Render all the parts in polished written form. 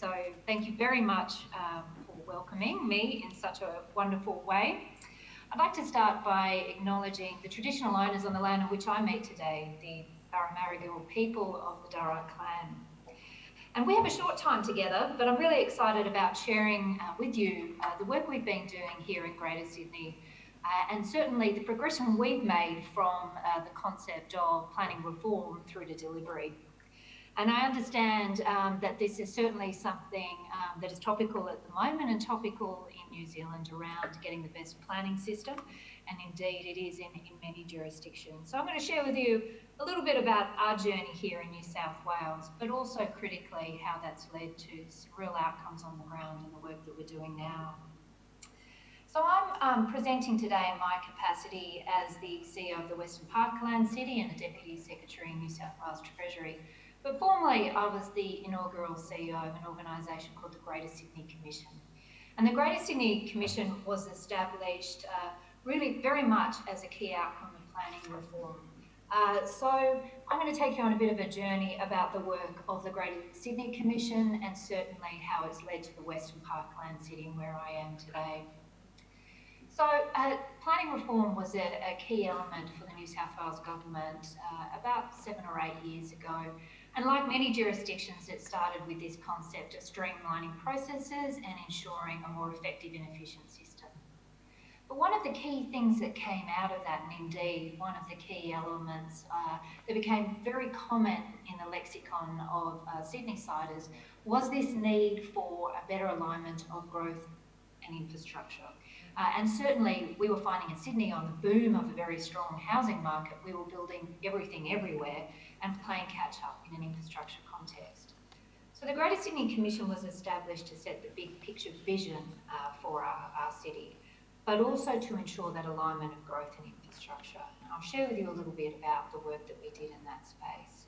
So thank you very much for welcoming me in such a wonderful way. I'd like to start by acknowledging the traditional owners on the land on which I meet today, the Darramarigal people of the Darra clan. And we have a short time together, but I'm really excited about sharing with you the work we've been doing here in Greater Sydney, and certainly the progression we've made from the concept of planning reform through to delivery. And I understand that this is certainly something that is topical at the moment and topical in New Zealand around getting the best planning system, and indeed it is in many jurisdictions. So I'm going to share with you a little bit about our journey here in New South Wales, but also critically how that's led to some real outcomes on the ground in the work that we're doing now. So I'm presenting today in my capacity as the CEO of the Western Parkland City and a Deputy Secretary in New South Wales Treasury. But formerly, I was the inaugural CEO of an organisation called the Greater Sydney Commission. And the Greater Sydney Commission was established really very much as a key outcome of planning reform. So I'm going to take you on a bit of a journey about the work of the Greater Sydney Commission and certainly how it's led to the Western Parkland City and where I am today. So planning reform was a key element for the New South Wales government about 7 or 8 years ago. And like many jurisdictions, it started with this concept of streamlining processes and ensuring a more effective and efficient system. But one of the key things that came out of that, and indeed one of the key elements that became very common in the lexicon of Sydney-siders, was this need for a better alignment of growth and infrastructure. And certainly we were finding in Sydney, on the boom of a very strong housing market, we were building everything everywhere and playing catch up in an infrastructure context. So the Greater Sydney Commission was established to set the big picture vision for our city, but also to ensure that alignment of growth and infrastructure. And I'll share with you a little bit about the work that we did in that space.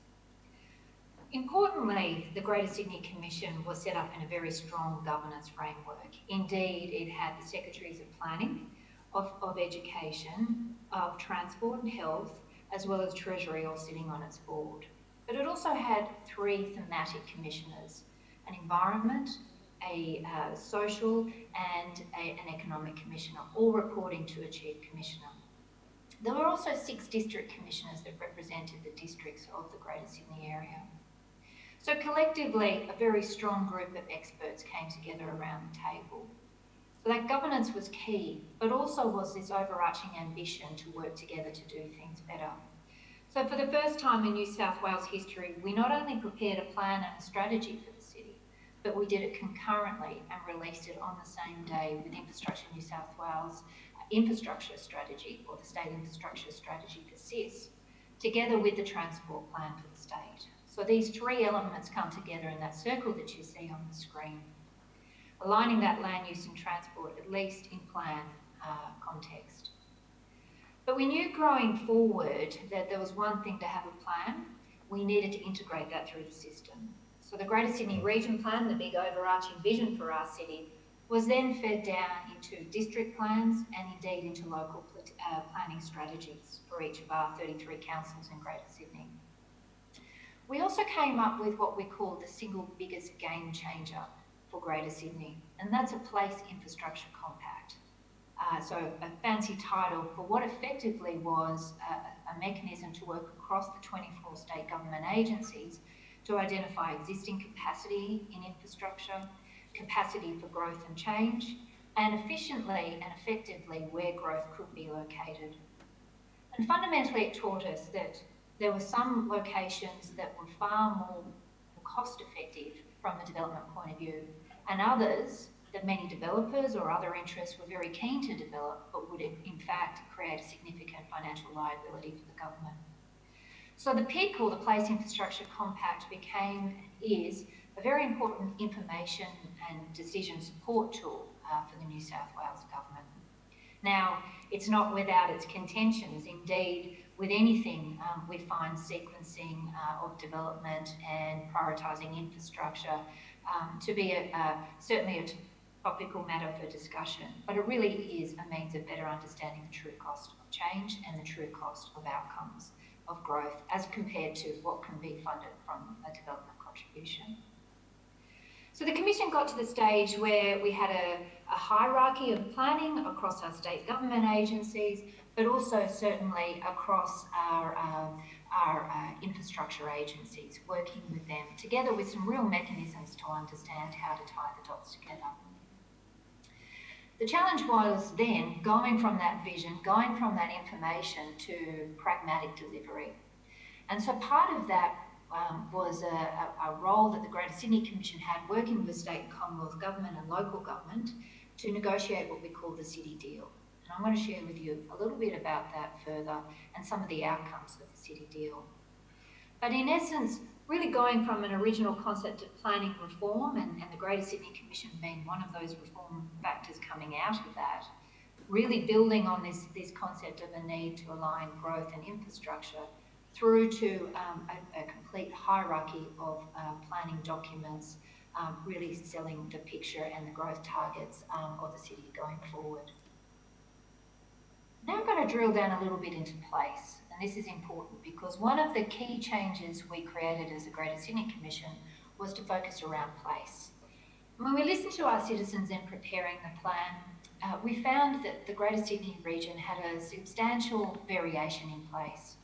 Importantly, the Greater Sydney Commission was set up in a very strong governance framework. Indeed, it had the Secretaries of Planning, of Education, of Transport and Health, as well as Treasury all sitting on its board. But it also had 3 thematic commissioners: an environment, a social and an economic commissioner, all reporting to a chief commissioner. There were also 6 district commissioners that represented the districts of the Greater Sydney area. So collectively, a very strong group of experts came together around the table. So that governance was key, but also was this overarching ambition to work together to do things better. So for the first time in New South Wales history, we not only prepared a plan and a strategy for the city, but we did it concurrently and released it on the same day with Infrastructure New South Wales Infrastructure Strategy, or the State Infrastructure Strategy for SIS, together with the Transport Plan for the state. So these 3 elements come together in that circle that you see on the screen, aligning that land use and transport, at least in plan context. But we knew growing forward that there was one thing to have a plan. We needed to integrate that through the system. So the Greater Sydney Region Plan, the big overarching vision for our city, was then fed down into district plans and indeed into local planning strategies for each of our 33 councils in Greater Sydney. We also came up with what we call the single biggest game changer for Greater Sydney, and that's a Place Infrastructure Compact. So a fancy title for what effectively was a mechanism to work across the 24 state government agencies to identify existing capacity in infrastructure, capacity for growth and change, and efficiently and effectively where growth could be located. And fundamentally it taught us that there were some locations that were far more cost effective from a development point of view, and others that many developers or other interests were very keen to develop, but would in fact create a significant financial liability for the government. So the PIC, or the Place Infrastructure Compact, is a very important information and decision support tool for the New South Wales government. Now, it's not without its contentions. Indeed, with anything, we find sequencing of development and prioritising infrastructure to be certainly a topical matter for discussion, but it really is a means of better understanding the true cost of change and the true cost of outcomes of growth as compared to what can be funded from a development contribution. So the Commission got to the stage where we had a hierarchy of planning across our state government agencies, but also certainly across our infrastructure agencies, working with them together with some real mechanisms to understand how to tie the dots together. The challenge was then going from that vision, going from that information to pragmatic delivery. And so part of that was a role that the Greater Sydney Commission had working with state and Commonwealth government and local government to negotiate what we call the city deal. And I'm going to share with you a little bit about that further and some of the outcomes of the city deal. But in essence, really going from an original concept of planning reform and the Greater Sydney Commission being one of those reform factors coming out of that, really building on this concept of a need to align growth and infrastructure through to a complete hierarchy of planning documents, really selling the picture and the growth targets of the city going forward. Now I'm going to drill down a little bit into place, and this is important because one of the key changes we created as the Greater Sydney Commission was to focus around place. When we listened to our citizens in preparing the plan, we found that the Greater Sydney region had a substantial variation in place.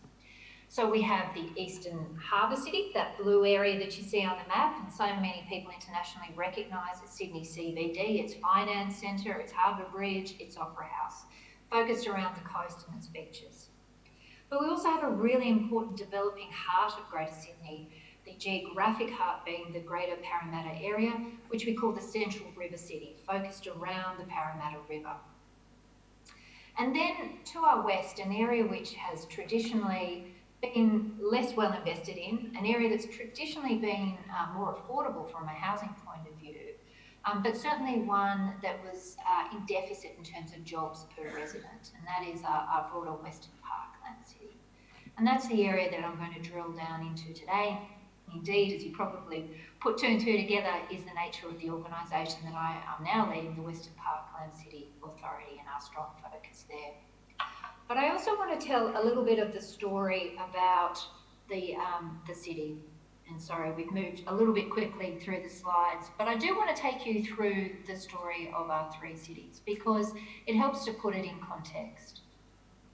So we have the Eastern Harbour City, that blue area that you see on the map, and so many people internationally recognise as Sydney CBD, its finance centre, its harbour bridge, its opera house, focused around the coast and its beaches. But we also have a really important developing heart of Greater Sydney, the geographic heart being the Greater Parramatta area, which we call the Central River City, focused around the Parramatta River. And then to our west, an area which has traditionally been less well invested in, an area that's traditionally been more affordable from a housing point of view, but certainly one that was in deficit in terms of jobs per resident, and that is our broader Western Parkland City. And that's the area that I'm going to drill down into today. Indeed, as you probably put two and two together, is the nature of the organisation that I am now leading, the Western Parkland City Authority, and our strong focus there. But I also want to tell a little bit of the story about the city. And sorry, we've moved a little bit quickly through the slides, but I do want to take you through the story of our three cities because it helps to put it in context.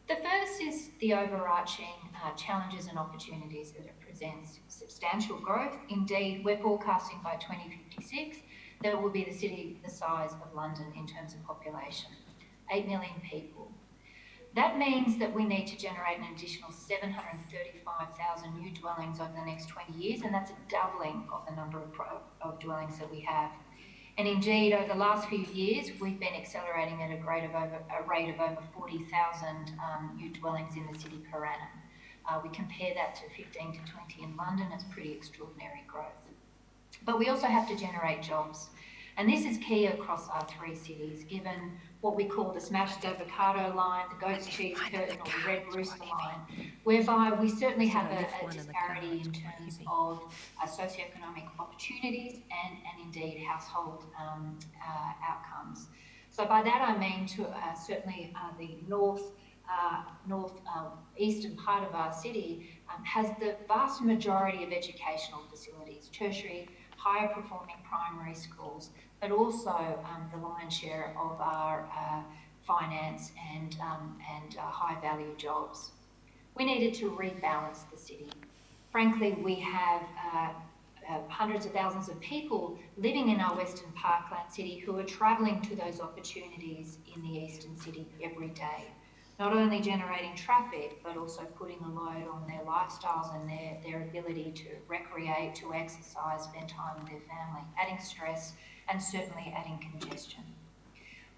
The first is the overarching challenges and opportunities that it presents. Substantial growth. Indeed, we're forecasting by 2056 that it will be the city the size of London in terms of population, 8 million people. That means that we need to generate an additional 735,000 new dwellings over the next 20 years, and that's a doubling of the number of dwellings that we have. And indeed, over the last few years, we've been accelerating at a rate of over 40,000 new dwellings in the city per annum. We compare that to 15 to 20 in London, it's pretty extraordinary growth. But we also have to generate jobs. And this is key across our three cities, given what we call the smashed avocado line, the goat's cheese curtain, or the red rooster line, whereby we certainly have a disparity in terms of socioeconomic opportunities and indeed household outcomes. So by that I mean certainly the northeastern part of our city has the vast majority of educational facilities, tertiary, higher performing primary schools, but also the lion's share of our finance and high value jobs. We needed to rebalance the city. Frankly, we have hundreds of thousands of people living in our Western Parkland City who are travelling to those opportunities in the Eastern City every day. Not only generating traffic, but also putting a load on their lifestyles and their ability to recreate, to exercise, spend time with their family, adding stress and certainly adding congestion.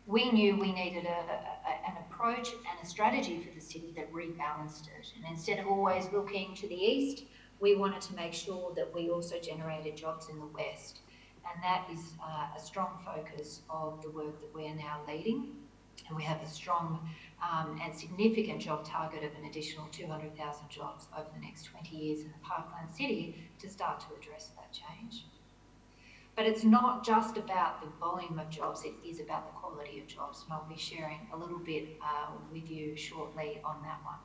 We knew we needed an approach and a strategy for the city that rebalanced it. And instead of always looking to the east, we wanted to make sure that we also generated jobs in the west. And that is a strong focus of the work that we are now leading. And we have a strong and significant job target of an additional 200,000 jobs over the next 20 years in the Parkland City to start to address that change. But it's not just about the volume of jobs, it is about the quality of jobs, and I'll be sharing a little bit with you shortly on that one.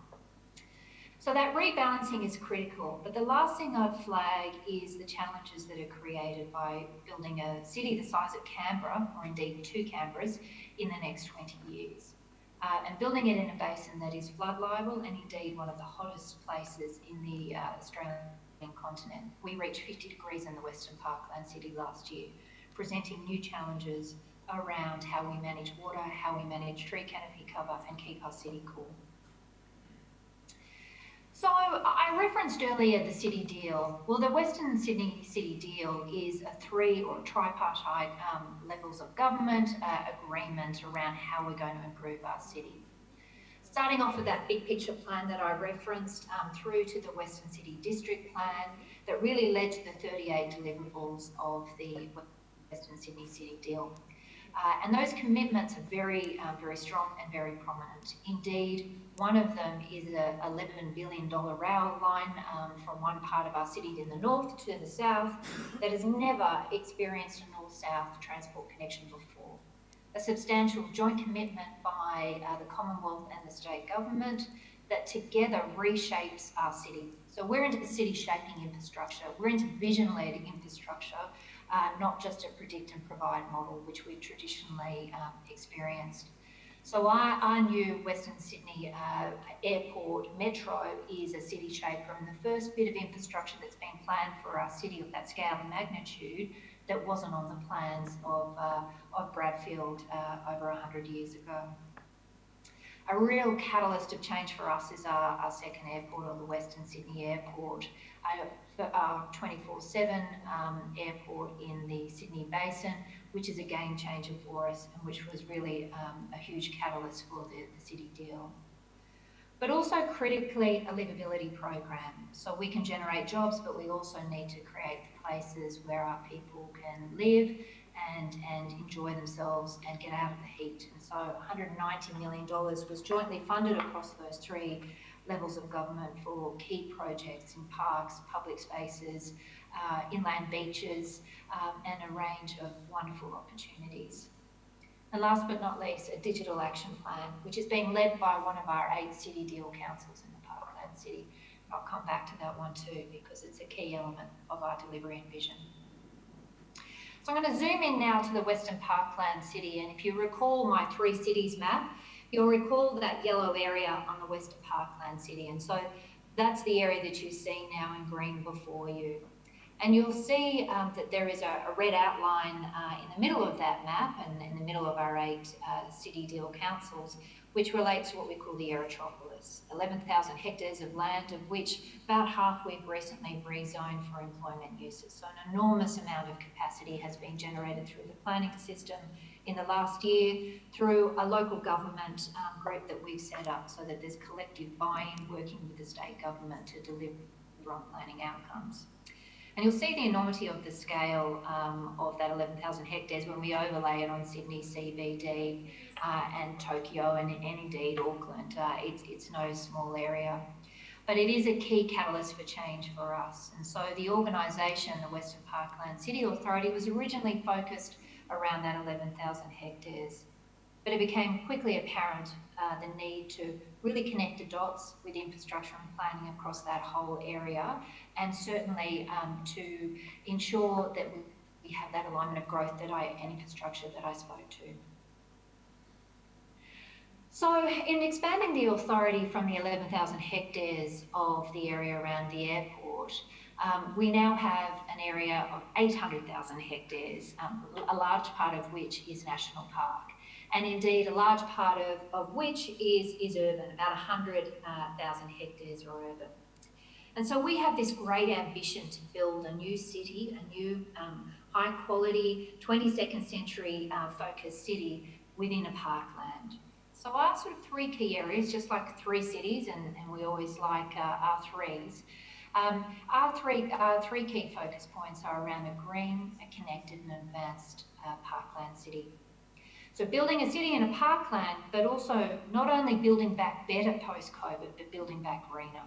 So that rebalancing is critical, but the last thing I'd flag is the challenges that are created by building a city the size of Canberra, or indeed 2 Canberras, in the next 20 years. And building it in a basin that is flood liable and indeed one of the hottest places in the Australian continent. We reached 50 degrees in the Western Parkland city last year, presenting new challenges around how we manage water, how we manage tree canopy cover and keep our city cool. So I referenced earlier the city deal. Well, the Western Sydney City Deal is a tripartite levels of government agreement around how we're going to improve our city. Starting off with that big picture plan that I referenced through to the Western City District Plan that really led to the 38 deliverables of the Western Sydney City Deal. And those commitments are very strong and very prominent. Indeed, one of them is a $11 billion rail line from one part of our city in the north to the south that has never experienced a north-south transport connection before. A substantial joint commitment by the Commonwealth and the state government that together reshapes our city. So we're into the city shaping infrastructure, we're into vision-led infrastructure, not just a predict and provide model, which we've traditionally experienced. So our new Western Sydney Airport Metro is a city shaper, and the first bit of infrastructure that's been planned for our city of that scale and magnitude that wasn't on the plans of Bradfield over 100 years ago. A real catalyst of change for us is our second airport, or the Western Sydney Airport, our 24/7 airport in the Sydney Basin, which is a game changer for us and which was really a huge catalyst for the city deal. But also critically, a livability program. So we can generate jobs, but we also need to create places where our people can live and enjoy themselves and get out of the heat. And so $190 million was jointly funded across those 3 levels of government for key projects in parks, public spaces, inland beaches, and a range of wonderful opportunities. And last but not least, a digital action plan, which is being led by one of our 8 city deal councils in the Parkland city. I'll come back to that one too, because it's a key element of our delivery and vision. So I'm going to zoom in now to the Western Parkland city, and if you recall my 3 cities map, you'll recall that yellow area on the Western Parkland city, and so that's the area that you see now in green before you. And you'll see that there is a red outline in the middle of that map and in the middle of our 8 city deal councils, which relates to what we call the Aerotropolis, 11,000 hectares of land, of which about half we've recently rezoned for employment uses. So an enormous amount of capacity has been generated through the planning system in the last year through a local government group that we've set up so that there's collective buy-in working with the state government to deliver on planning outcomes. And you'll see the enormity of the scale of that 11,000 hectares when we overlay it on Sydney CBD and Tokyo and indeed Auckland. It's no small area. But it is a key catalyst for change for us. And so the organisation, the Western Parkland City Authority, was originally focused around that 11,000 hectares. But it became quickly apparent the need to really connect the dots with infrastructure and planning across that whole area, and certainly to ensure that we have that alignment of growth and infrastructure that I spoke to. So in expanding the authority from the 11,000 hectares of the area around the airport, we now have an area of 800,000 hectares, a large part of which is National Park. And indeed, a large part of which is urban, about 100,000 hectares are urban. And so we have this great ambition to build a new city, a new high quality, 22nd century focused city within a parkland. So our sort of 3 key areas, just like 3 cities, and we always like our 3s, our three key focus points are around a green, a connected and advanced parkland city. So building a city in a parkland, but also not only building back better post-COVID, but building back greener.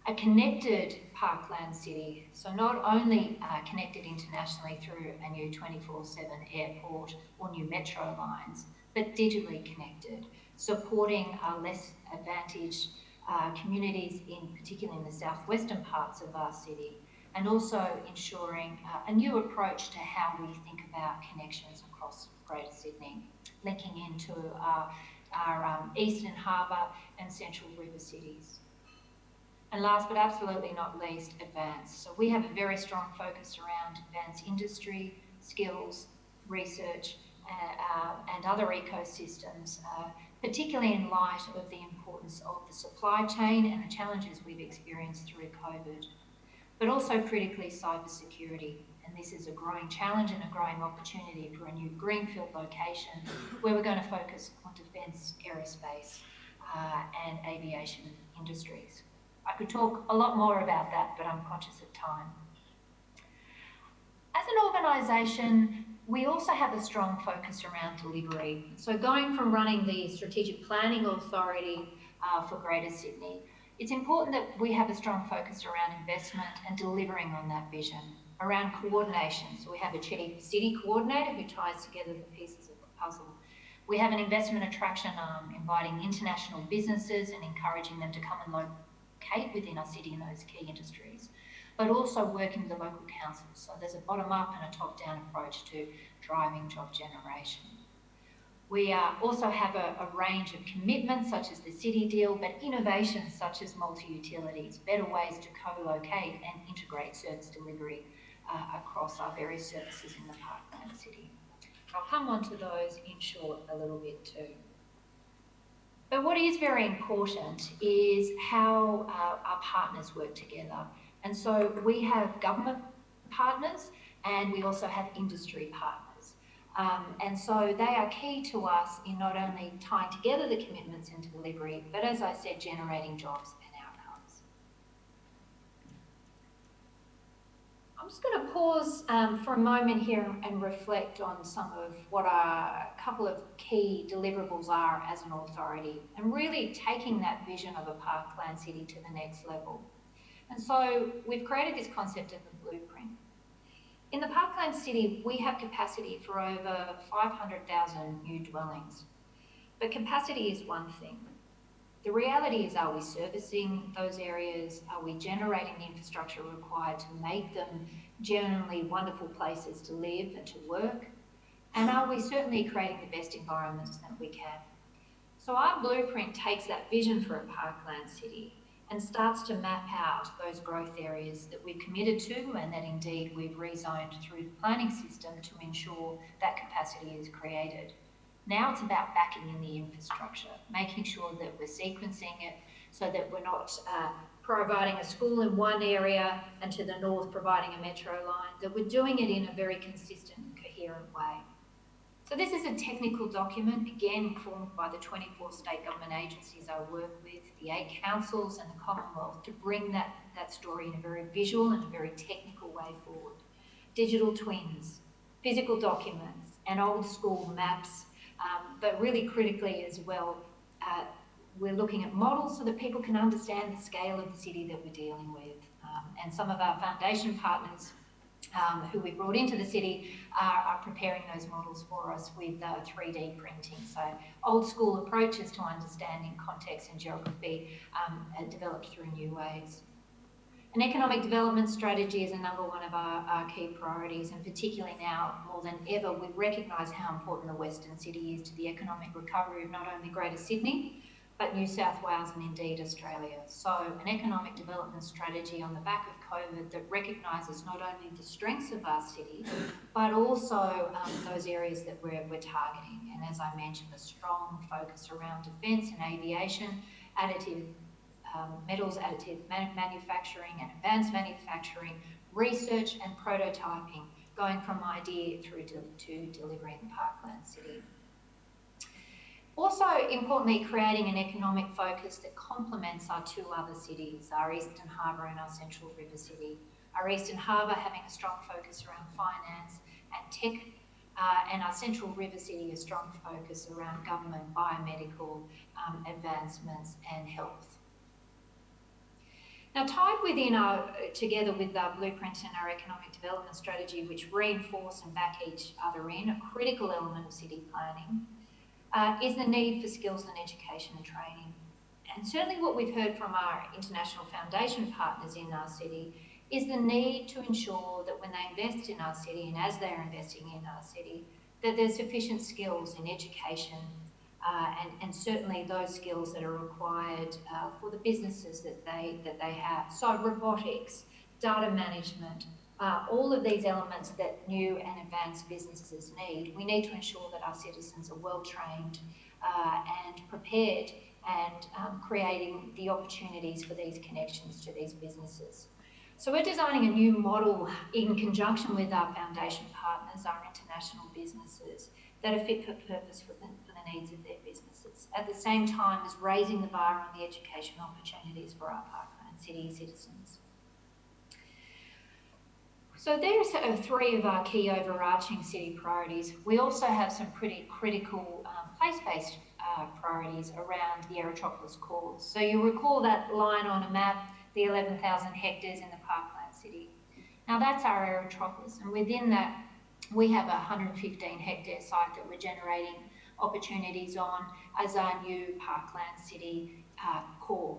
A connected parkland city, so not only connected internationally through a new 24/7 airport or new metro lines, but digitally connected, supporting our less advantaged communities, particularly in the southwestern parts of our city, and also ensuring a new approach to how we think about connections across Greater Sydney, linking into our Eastern Harbour and Central River cities. And last but absolutely not least, advance. So we have a very strong focus around advanced industry, skills, research, and other ecosystems, particularly in light of the importance of the supply chain and the challenges we've experienced through COVID, but also critically cybersecurity. And this is a growing challenge and a growing opportunity for a new greenfield location where we're going to focus on defence, aerospace, and aviation industries. I could talk a lot more about that, but I'm conscious of time. As an organisation, we also have a strong focus around delivery. So going from running the Strategic Planning Authority for Greater Sydney, it's important that we have a strong focus around investment and delivering on that vision, around coordination. So we have a Chief City Coordinator who ties together the pieces of the puzzle. We have an investment attraction arm, inviting international businesses and encouraging them to come and locate within our city in those key industries, but also working with the local councils. So there's a bottom-up and a top-down approach to driving job generation. We also have a range of commitments such as the City Deal, but innovations such as multi-utilities, better ways to co-locate and integrate service delivery across our various services in the Parkland City. I'll come on to those in short a little bit too. But what is very important is how our partners work together. And so we have government partners and we also have industry partners. And so they are key to us in not only tying together the commitments into delivery, but as I said, generating jobs and outcomes. I'm just going to pause for a moment here and reflect on some of what a couple of key deliverables are as an authority, and really taking that vision of a Parkland City to the next level. And so we've created this concept of the blueprint. In the Parkland City, we have capacity for over 500,000 new dwellings. But capacity is one thing. The reality is, are we servicing those areas? Are we generating the infrastructure required to make them genuinely wonderful places to live and to work? And are we certainly creating the best environments that we can? So our blueprint takes that vision for a Parkland City and starts to map out those growth areas that we've committed to and that indeed we've rezoned through the planning system to ensure that capacity is created. Now it's about backing in the infrastructure, making sure that we're sequencing it so that we're not providing a school in one area and to the north providing a metro line, that we're doing it in a very consistent and coherent way. So this is a technical document, again, formed by the 24 state government agencies I work with, the 8 councils and the Commonwealth, to bring that story in a very visual and a very technical way forward. Digital twins, physical documents, and old school maps, but really critically as well, we're looking at models so that people can understand the scale of the city that we're dealing with. And some of our foundation partners who we brought into the city are preparing those models for us with 3D printing. So old school approaches to understanding context and geography developed through new ways. An economic development strategy is another one of our key priorities, and particularly now more than ever, we recognise how important the Western City is to the economic recovery of not only Greater Sydney, but New South Wales and indeed Australia. So an economic development strategy on the back of COVID that recognises not only the strengths of our city, but also those areas that we're targeting. And as I mentioned, a strong focus around defence and aviation, additive metals, additive manufacturing and advanced manufacturing, research and prototyping, going from idea through to delivering the Parkland City. Also, importantly, creating an economic focus that complements our 2 other cities, our Eastern Harbour and our Central River City. Our Eastern Harbour having a strong focus around finance and tech, and our Central River City a strong focus around government, biomedical advancements and health. Now, tied together with our blueprint and our economic development strategy, which reinforce and back each other in, a critical element of city planning, is the need for skills and education and training. And certainly what we've heard from our international foundation partners in our city is the need to ensure that when they invest in our city and as they're investing in our city, that there's sufficient skills in education and certainly those skills that are required for the businesses that they have. So robotics, data management, all of these elements that new and advanced businesses need, we need to ensure that our citizens are well trained and prepared and creating the opportunities for these connections to these businesses. So we're designing a new model in conjunction with our foundation partners, our international businesses, that are fit for purpose for the needs of their businesses, at the same time as raising the bar on the education opportunities for our Parkland City citizens. So there's three of our key overarching city priorities. We also have some pretty critical place-based priorities around the Aerotropolis cores. So you recall that line on a map, the 11,000 hectares in the Parkland City. Now that's our Aerotropolis, and within that we have a 115 hectare site that we're generating opportunities on as our new Parkland City core.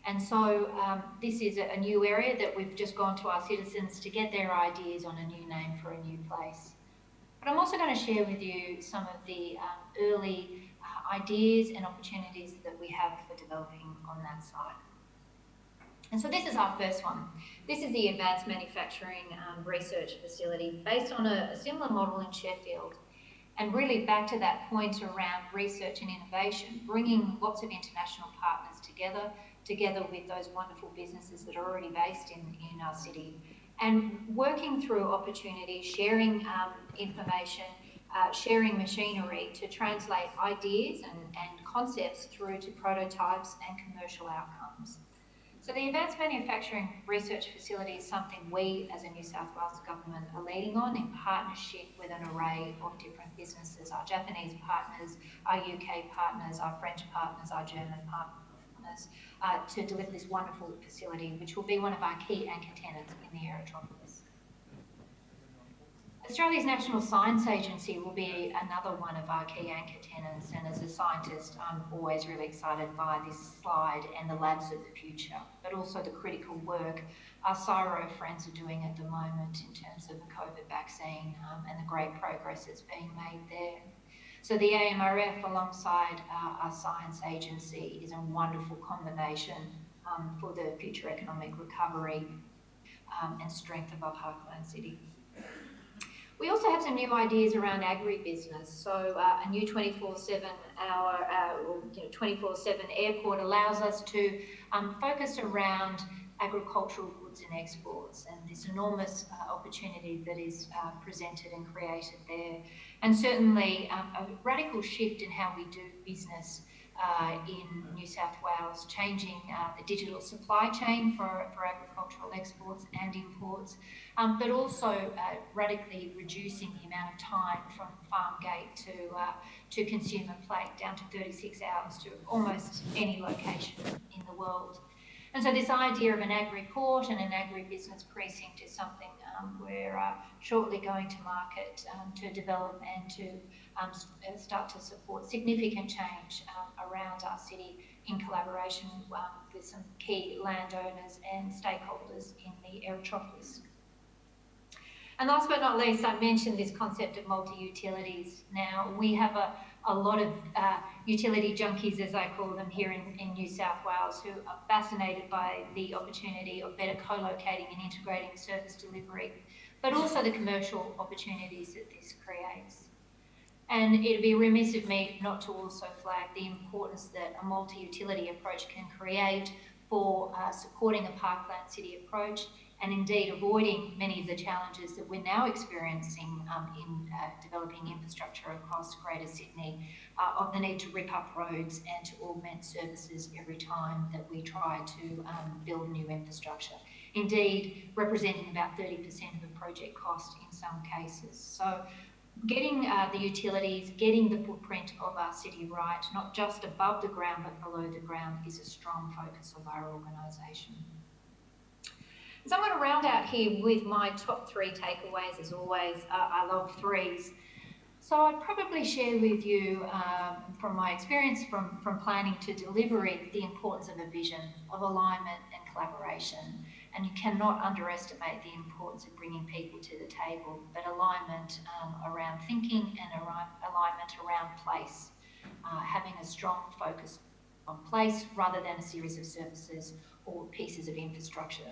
And so this is a new area that we've just gone to our citizens to get their ideas on a new name for a new place. But I'm also going to share with you some of the early ideas and opportunities that we have for developing on that site. And so this is our first one. This is the Advanced Manufacturing Research Facility based on a similar model in Sheffield. And really back to that point around research and innovation, bringing lots of international partners together with those wonderful businesses that are already based in our city, and working through opportunities, sharing information, sharing machinery to translate ideas and concepts through to prototypes and commercial outcomes. So the Advanced Manufacturing Research Facility is something we as a New South Wales government are leading on in partnership with an array of different businesses, our Japanese partners, our UK partners, our French partners, our German partners, to deliver this wonderful facility, which will be one of our key anchor tenants in the Aerotropolis. Australia's National Science Agency will be another one of our key anchor tenants, and as a scientist I'm always really excited by this slide and the labs of the future, but also the critical work our CSIRO friends are doing at the moment in terms of the COVID vaccine and the great progress that's being made there. So the AMRF alongside our science agency is a wonderful combination for the future economic recovery and strength of our Parkland City. We also have some new ideas around agribusiness. So a new 24/7 hour, 24/7 airport allows us to focus around agricultural goods and exports and this enormous opportunity that is presented and created there. And certainly a radical shift in how we do business in New South Wales, changing the digital supply chain for agricultural exports and imports, but also radically reducing the amount of time from farm gate to consumer plate down to 36 hours to almost any location in the world. And so this idea of an agri-port and an agribusiness precinct is something we're shortly going to market to develop and to start to support significant change around our city in collaboration with some key landowners and stakeholders in the Aerotropolis. And last but not least, I mentioned this concept of multi-utilities. Now, we have a lot of utility junkies, as I call them, here in New South Wales, who are fascinated by the opportunity of better co-locating and integrating service delivery, but also the commercial opportunities that this creates. And it'd be remiss of me not to also flag the importance that a multi-utility approach can create for supporting a Parkland City approach and indeed avoiding many of the challenges that we're now experiencing in developing infrastructure across Greater Sydney, of the need to rip up roads and to augment services every time that we try to build new infrastructure. Indeed, representing about 30% of the project cost in some cases. So getting the utilities, getting the footprint of our city right, not just above the ground but below the ground, is a strong focus of our organisation. So I'm going to round out here with my top three takeaways, as always. I love threes. So I'd probably share with you, from my experience from planning to delivery, the importance of a vision, of alignment and collaboration. And you cannot underestimate the importance of bringing people to the table, but alignment around thinking and alignment around place, having a strong focus on place rather than a series of services or pieces of infrastructure.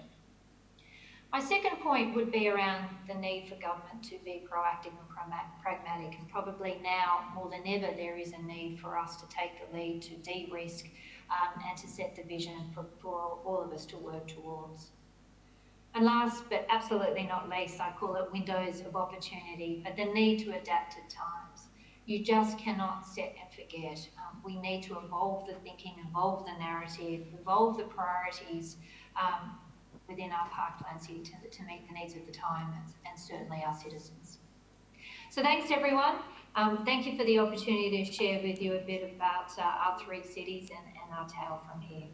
My second point would be around the need for government to be proactive and pragmatic, and probably now more than ever there is a need for us to take the lead, to de-risk and to set the vision for all of us to work towards. And last but absolutely not least, I call it windows of opportunity, but the need to adapt to times. You just cannot set and forget. We need to evolve the thinking, evolve the narrative, evolve the priorities within our Parkland city to meet the needs of the time and certainly our citizens. So thanks everyone. Thank you for the opportunity to share with you a bit about our three cities and our tale from here.